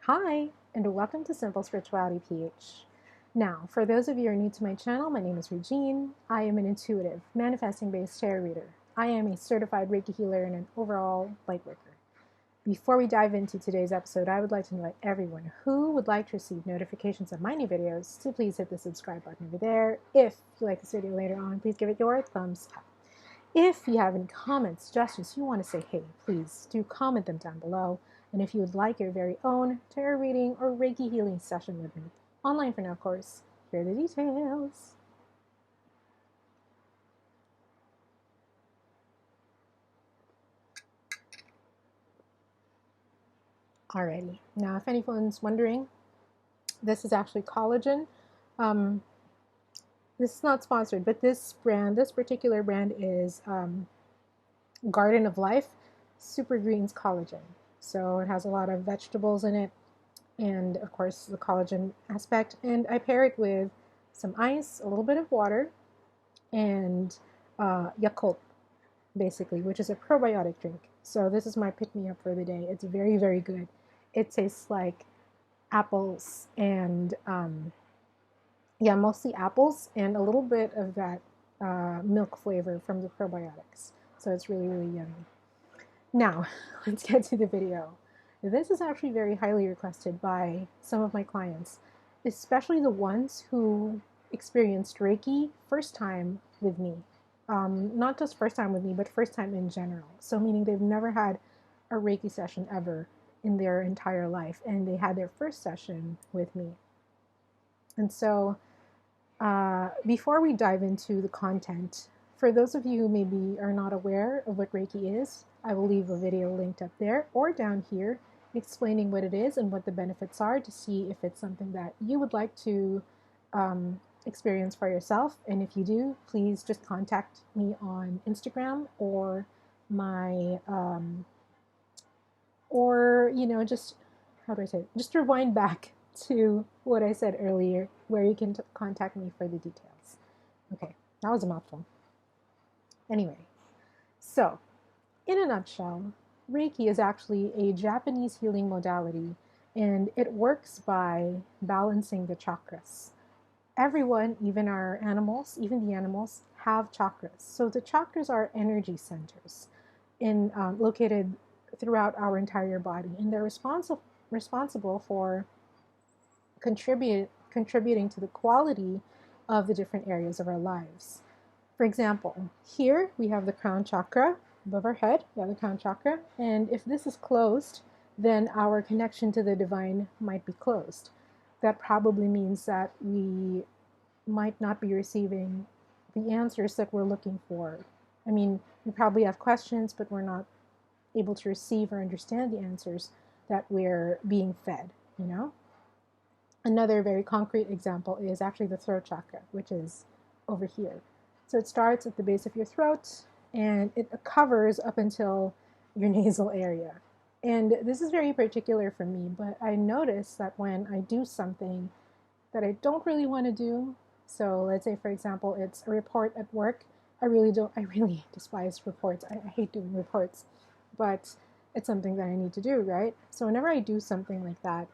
Hi, and welcome to SimpleSpiritualityPH. Now, for those of you who are new to my channel, my name is Regine. I am an intuitive, manifesting-based tarot reader. I am a certified Reiki healer and an overall lightworker. Before we dive into today's episode, I would like to invite everyone who would like to receive notifications of my new videos to please hit the subscribe button over there. If you like this video later on, please give it your thumbs up. If you have any comments, suggestions, you want to say hey, please do comment them down below. And if you would like your very own tarot reading or Reiki healing session with me, online for now, of course, here are the details. Alrighty, now if anyone's wondering, this is actually collagen. This is not sponsored, but this particular brand is Garden of Life Super Greens Collagen. So it has a lot of vegetables in it, and of course the collagen aspect. And I pair it with some ice, a little bit of water, and Yakult, basically, which is a probiotic drink. So this is my pick-me-up for the day. It's very, very good. It tastes like apples and, mostly apples and a little bit of that milk flavor from the probiotics. So it's really, really yummy. Now, let's get to the video. This is actually very highly requested by some of my clients, especially the ones who experienced Reiki first time with me. Not just first time with me, but first time in general. So meaning they've never had a Reiki session ever in their entire life, and they had their first session with me. And so before we dive into the content, for those of you who maybe are not aware of what Reiki is, I will leave a video linked up there or down here explaining what it is and what the benefits are to see if it's something that you would like to experience for yourself. And if you do, please just contact me on Instagram or my, just, how do I say it? Just rewind back to what I said earlier where you can contact me for the details. Okay, that was a mouthful. Anyway, so in a nutshell, Reiki is actually a Japanese healing modality, and it works by balancing the chakras. Everyone, even our animals, even the animals, have chakras. So the chakras are energy centers located throughout our entire body, and they're responsible for contributing to the quality of the different areas of our lives. For example, here we have the crown chakra above our head, the crown chakra, and if this is closed, then our connection to the divine might be closed. That probably means that we might not be receiving the answers that we're looking for. I mean, we probably have questions, but we're not able to receive or understand the answers that we're being fed, you know? Another very concrete example is actually the throat chakra, which is over here. So it starts at the base of your throat, and it covers up until your nasal area. And this is very particular for me, but I notice that when I do something that I don't really want to do, so let's say, for example, it's a report at work. I really despise reports. I hate doing reports, but it's something that I need to do, right? So whenever I do something like that,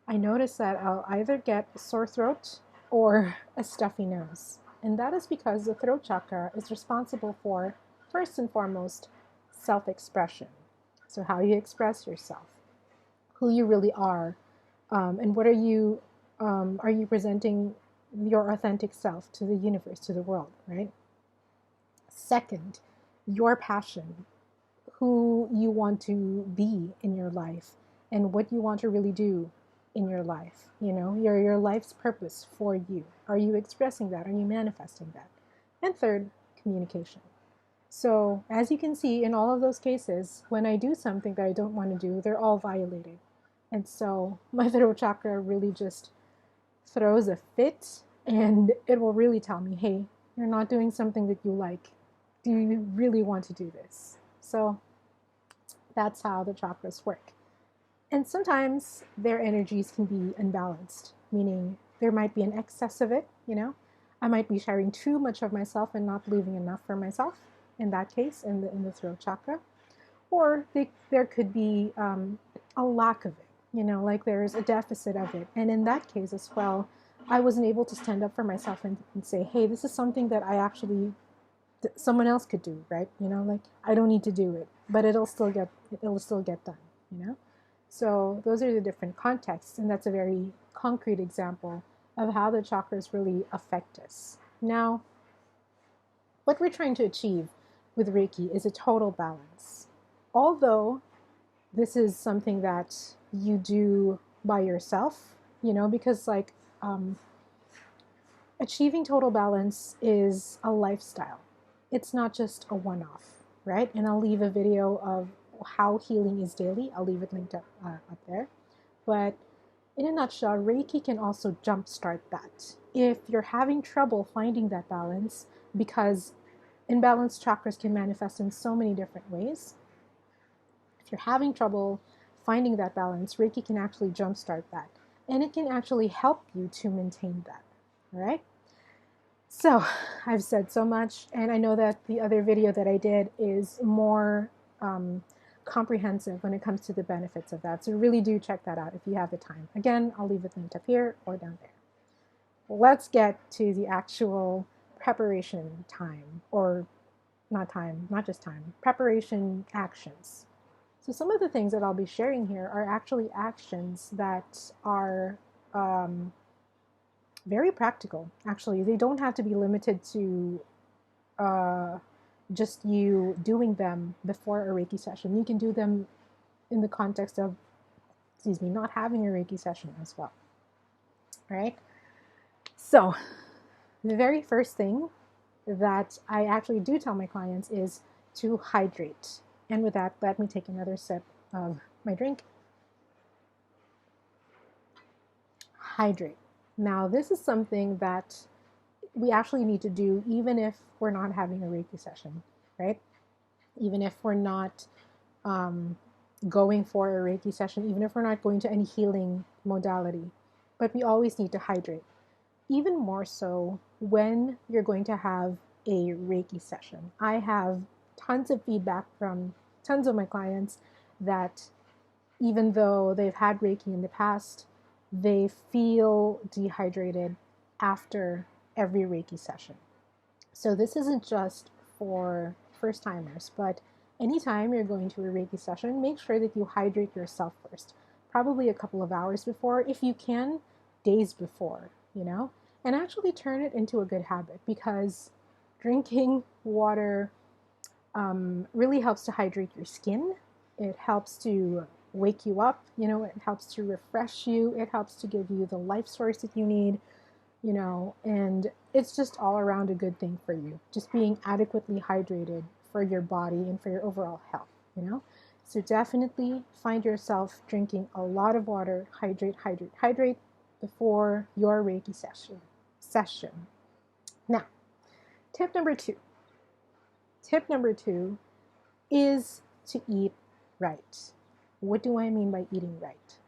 I notice that I'll either get a sore throat or a stuffy nose. And that is because the throat chakra is responsible for, first and foremost, self-expression. So how you express yourself, who you really are, and what are you presenting your authentic self to the universe, to the world, right? Second, your passion, who you want to be in your life and what you want to really do in your life, your life's purpose for you. Are you expressing that? Are you manifesting that? And third, communication. So as you can see, in all of those cases, when I do something that I don't want to do, they're all violated. And so my throat chakra really just throws a fit, and it will really tell me, hey, you're not doing something that you like. Do you really want to do this? So that's how the chakras work. And sometimes their energies can be unbalanced, meaning there might be an excess of it, I might be sharing too much of myself and not leaving enough for myself, in that case, in the throat chakra. Or there could be a lack of it, like there's a deficit of it. And in that case as well, I wasn't able to stand up for myself and say, hey, this is something that someone else could do, right? Like I don't need to do it, but it'll still get done. So those are the different contexts, and that's a very concrete example of how the chakras really affect us. Now, what we're trying to achieve with Reiki is a total balance. Although this is something that you do by yourself, because achieving total balance is a lifestyle. It's not just a one-off, right? And I'll leave a video of how healing is daily. I'll leave it linked up there. But in a nutshell, Reiki can also jumpstart that. If you're having trouble finding that balance, because imbalanced chakras can manifest in so many different ways, if you're having trouble finding that balance, Reiki can actually jumpstart that. And it can actually help you to maintain that, all right? So I've said so much, and I know that the other video that I did is more comprehensive when it comes to the benefits of that. So really do check that out if you have the time. Again, I'll leave it linked up here or down there. Let's get to the actual preparation time, or not just time, preparation actions. So some of the things that I'll be sharing here are actually actions that are very practical. Actually, they don't have to be limited to just you doing them before a Reiki session. You can do them in the context of, not having a Reiki session as well. All right? So the very first thing that I actually do tell my clients is to hydrate. And with that, let me take another sip of my drink. Hydrate. Now, this is something that we actually need to do even if we're not having a Reiki session, right? Even if we're not going for a Reiki session, even if we're not going to any healing modality, but we always need to hydrate. Even more so when you're going to have a Reiki session. I have tons of feedback from tons of my clients that even though they've had Reiki in the past, they feel dehydrated after every Reiki session. So this isn't just for first timers, but anytime you're going to a Reiki session, make sure that you hydrate yourself first. Probably a couple of hours before, if you can, days before, and actually turn it into a good habit, because drinking water really helps to hydrate your skin. It helps to wake you up, it helps to refresh you. It helps to give you the life source that you need, and it's just all around a good thing for you. Just being adequately hydrated for your body and for your overall health, So definitely find yourself drinking a lot of water. Hydrate before your Reiki session. Now, tip number two. Tip number two is to eat right. What do I mean by eating right?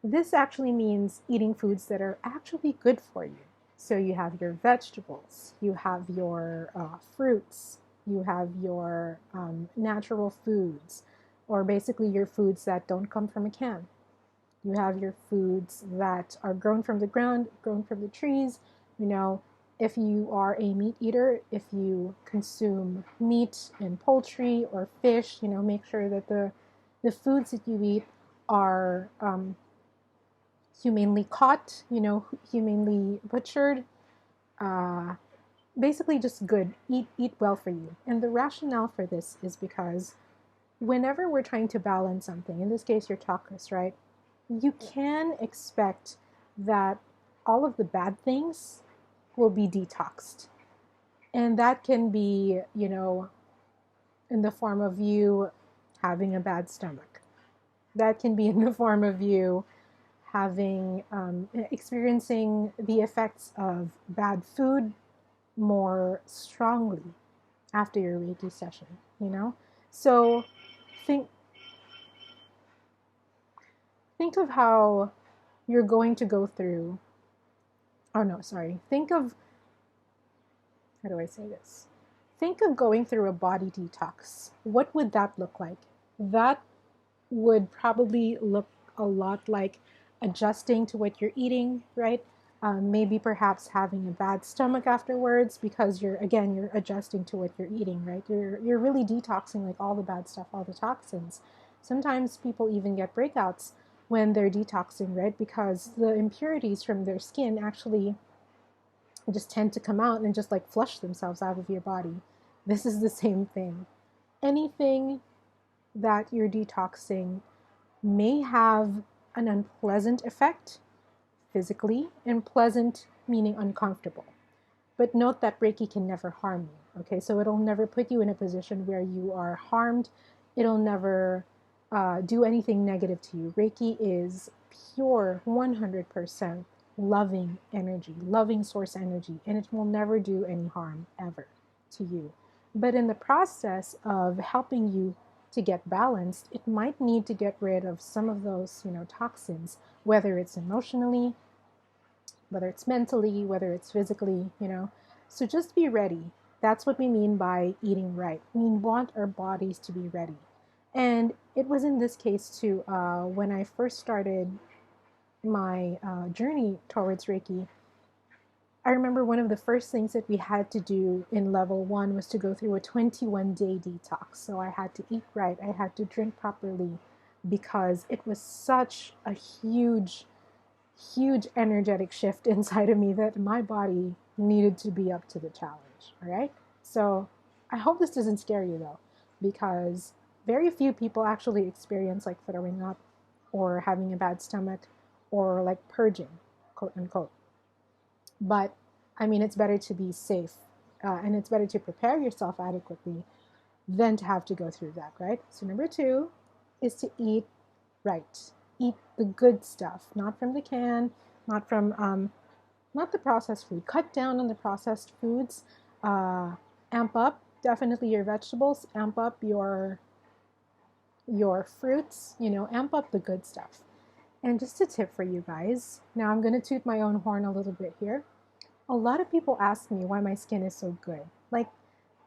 This actually means eating foods that are actually good for you. So you have your vegetables, you have your fruits, you have your natural foods, or basically your foods that don't come from a can. You have your foods that are grown from the ground, grown from the trees. If you are a meat eater, if you consume meat and poultry or fish, make sure that the foods that you eat are humanely caught, humanely butchered, basically just good. Eat well for you. And the rationale for this is because whenever we're trying to balance something, in this case your chakras, right, you can expect that all of the bad things will be detoxed. And that can be, in the form of you having a bad stomach. That can be in the form of you having, experiencing the effects of bad food more strongly after your Reiki session, So think of how you're going to go through, think of, how do I say this? Think of going through a body detox. What would that look like? That would probably look a lot like adjusting to what you're eating, right? Maybe perhaps having a bad stomach afterwards because you're adjusting to what you're eating, right? You're really detoxing like all the bad stuff, all the toxins. Sometimes people even get breakouts when they're detoxing, right? Because the impurities from their skin actually just tend to come out and just like flush themselves out of your body. This is the same thing. Anything that you're detoxing may have an unpleasant effect physically, and pleasant meaning uncomfortable. But note that Reiki can never harm you, okay? So it'll never put you in a position where you are harmed. It'll never do anything negative to you. Reiki is pure 100% loving energy, loving source energy, and it will never do any harm ever to you. But in the process of helping you to get balanced, it might need to get rid of some of those, toxins, whether it's emotionally, whether it's mentally, whether it's physically. So just be ready. That's what we mean by eating right. We want our bodies to be ready. And it was in this case too, when I first started my journey towards Reiki, I remember one of the first things that we had to do in level 1 was to go through a 21-day detox. So I had to eat right, I had to drink properly, because it was such a huge energetic shift inside of me that my body needed to be up to the challenge. All right. So I hope this doesn't scare you though, because very few people actually experience like throwing up or having a bad stomach or like purging, quote unquote. But I mean, it's better to be safe and it's better to prepare yourself adequately than to have to go through that, right? So number 2 is to eat right. Eat the good stuff, not from the can, not from not the processed food. Cut down on the processed foods. Amp up definitely your vegetables. Amp up your fruits. Amp up the good stuff. And just a tip for you guys. Now I'm going to toot my own horn a little bit here. A lot of people ask me why my skin is so good. Like,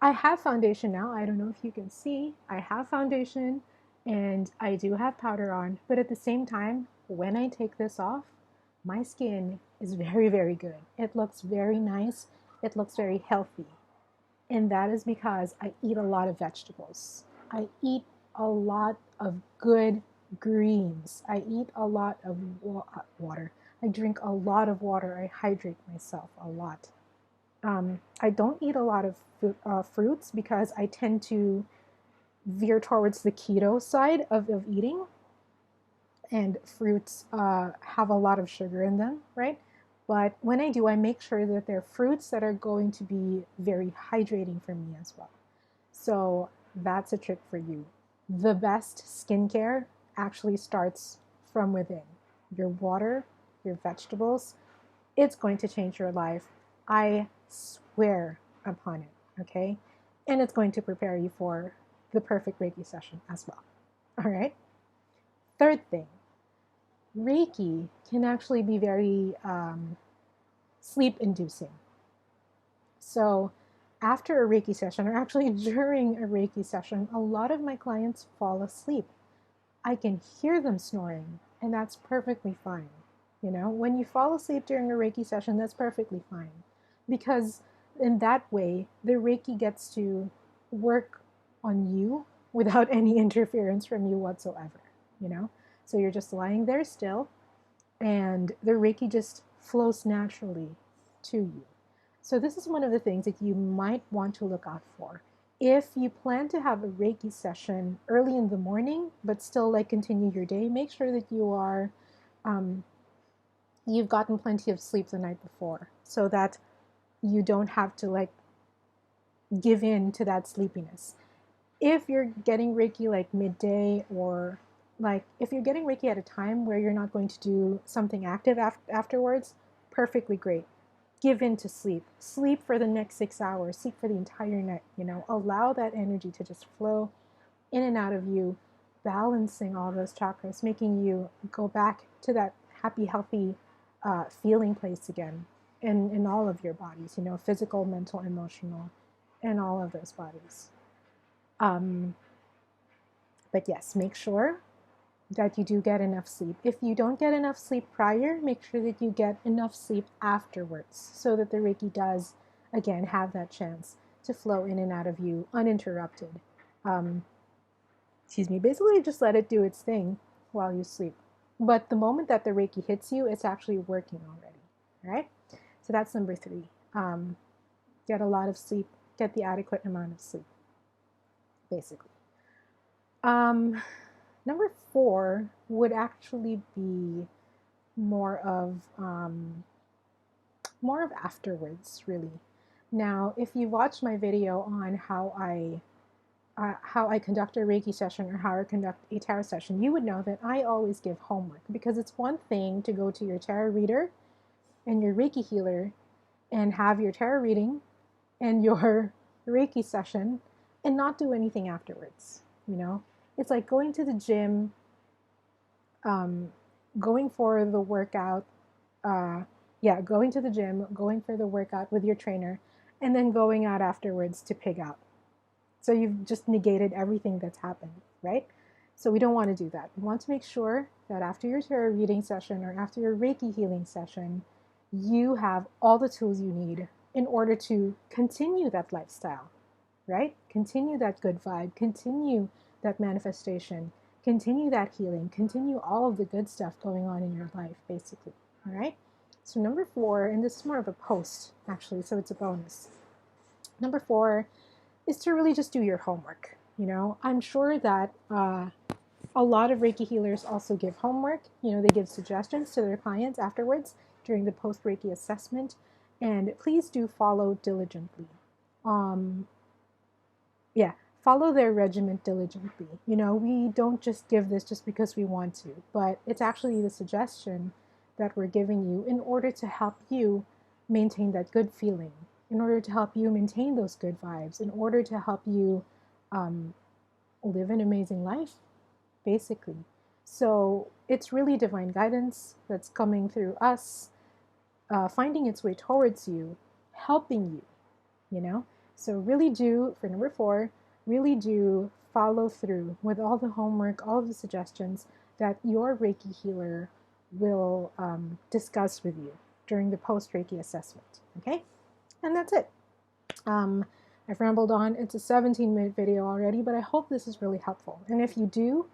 I have foundation now. I don't know if you can see. I have foundation and I do have powder on. But at the same time, when I take this off, my skin is very, very good. It looks very nice. It looks very healthy. And that is because I eat a lot of vegetables. I eat a lot of good greens. I eat a lot of water. I drink a lot of water. I hydrate myself a lot. I don't eat a lot of fruits because I tend to veer towards the keto side of eating. And fruits have a lot of sugar in them, right? But when I do, I make sure that they're fruits that are going to be very hydrating for me as well. So that's a trick for you. The best skincare actually starts from within. Your water, your vegetables, it's going to change your life. I swear upon it, okay? And it's going to prepare you for the perfect Reiki session as well. All right? Third thing, Reiki can actually be very sleep-inducing. So after a Reiki session, or actually during a Reiki session, a lot of my clients fall asleep. I can hear them snoring, and that's perfectly fine. When you fall asleep during a Reiki session, that's perfectly fine. Because in that way, the Reiki gets to work on you without any interference from you whatsoever, So you're just lying there still, and the Reiki just flows naturally to you. So this is one of the things that you might want to look out for. If you plan to have a Reiki session early in the morning, but still continue your day, make sure that you are, you've gotten plenty of sleep the night before, so that you don't have to give in to that sleepiness. If you're getting Reiki midday, or if you're getting Reiki at a time where you're not going to do something active afterwards, perfectly great. Give in to sleep. Sleep for the next 6 hours. Sleep for the entire night. Allow that energy to just flow in and out of you, balancing all those chakras, making you go back to that happy, healthy feeling place again in all of your bodies, physical, mental, emotional, and all of those bodies. But yes, make sure that you do get enough sleep. If you don't get enough sleep prior, make sure that you get enough sleep afterwards so that the Reiki does, again, have that chance to flow in and out of you uninterrupted. Basically just let it do its thing while you sleep. But the moment that the Reiki hits you, it's actually working already, right? So that's number 3. Get a lot of sleep, get the adequate amount of sleep, basically. Number 4 would actually be more of afterwards, really. Now, if you watched my video on how I conduct a Reiki session or how I conduct a tarot session, you would know that I always give homework, because it's one thing to go to your tarot reader and your Reiki healer and have your tarot reading and your Reiki session and not do anything afterwards. It's like going to the gym, going for the workout, going to the gym, going for the workout with your trainer, and then going out afterwards to pig out. So you've just negated everything that's happened, right? So we don't want to do that. We want to make sure that after your tarot reading session or after your Reiki healing session, you have all the tools you need in order to continue that lifestyle, right? Continue that good vibe, continue that manifestation, continue that healing, continue all of the good stuff going on in your life, basically, all right? So number 4, and this is more of a post, actually, so it's a bonus. Number 4 is to really just do your homework. I'm sure that a lot of Reiki healers also give homework. They give suggestions to their clients afterwards during the post-Reiki assessment, and please do follow diligently. Follow their regimen diligently. We don't just give this just because we want to, but it's actually the suggestion that we're giving you in order to help you maintain that good feeling, in order to help you maintain those good vibes, in order to help you live an amazing life, basically. So it's really divine guidance that's coming through us, finding its way towards you, helping you, So really do, for number 4, really do follow through with all the homework, all of the suggestions that your Reiki healer will discuss with you during the post-Reiki assessment, okay? And that's it. I've rambled on. It's a 17-minute video already, but I hope this is really helpful. And if you do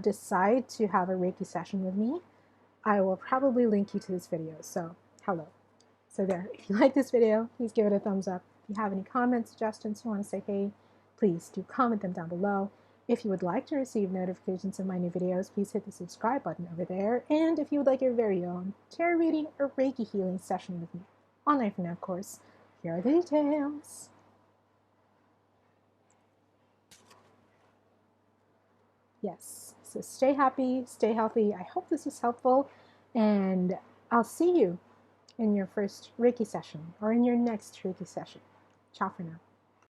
decide to have a Reiki session with me, I will probably link you to this video. So, hello. So there, if you like this video, please give it a thumbs up. If you have any comments, suggestions, you want to say hey, please do comment them down below. If you would like to receive notifications of my new videos, please hit the subscribe button over there. And if you would like your very own tarot reading or Reiki healing session with me, online for now, of course, here are the details. Yes, so stay happy, stay healthy. I hope this is helpful, and I'll see you in your first Reiki session or in your next Reiki session. Ciao for now.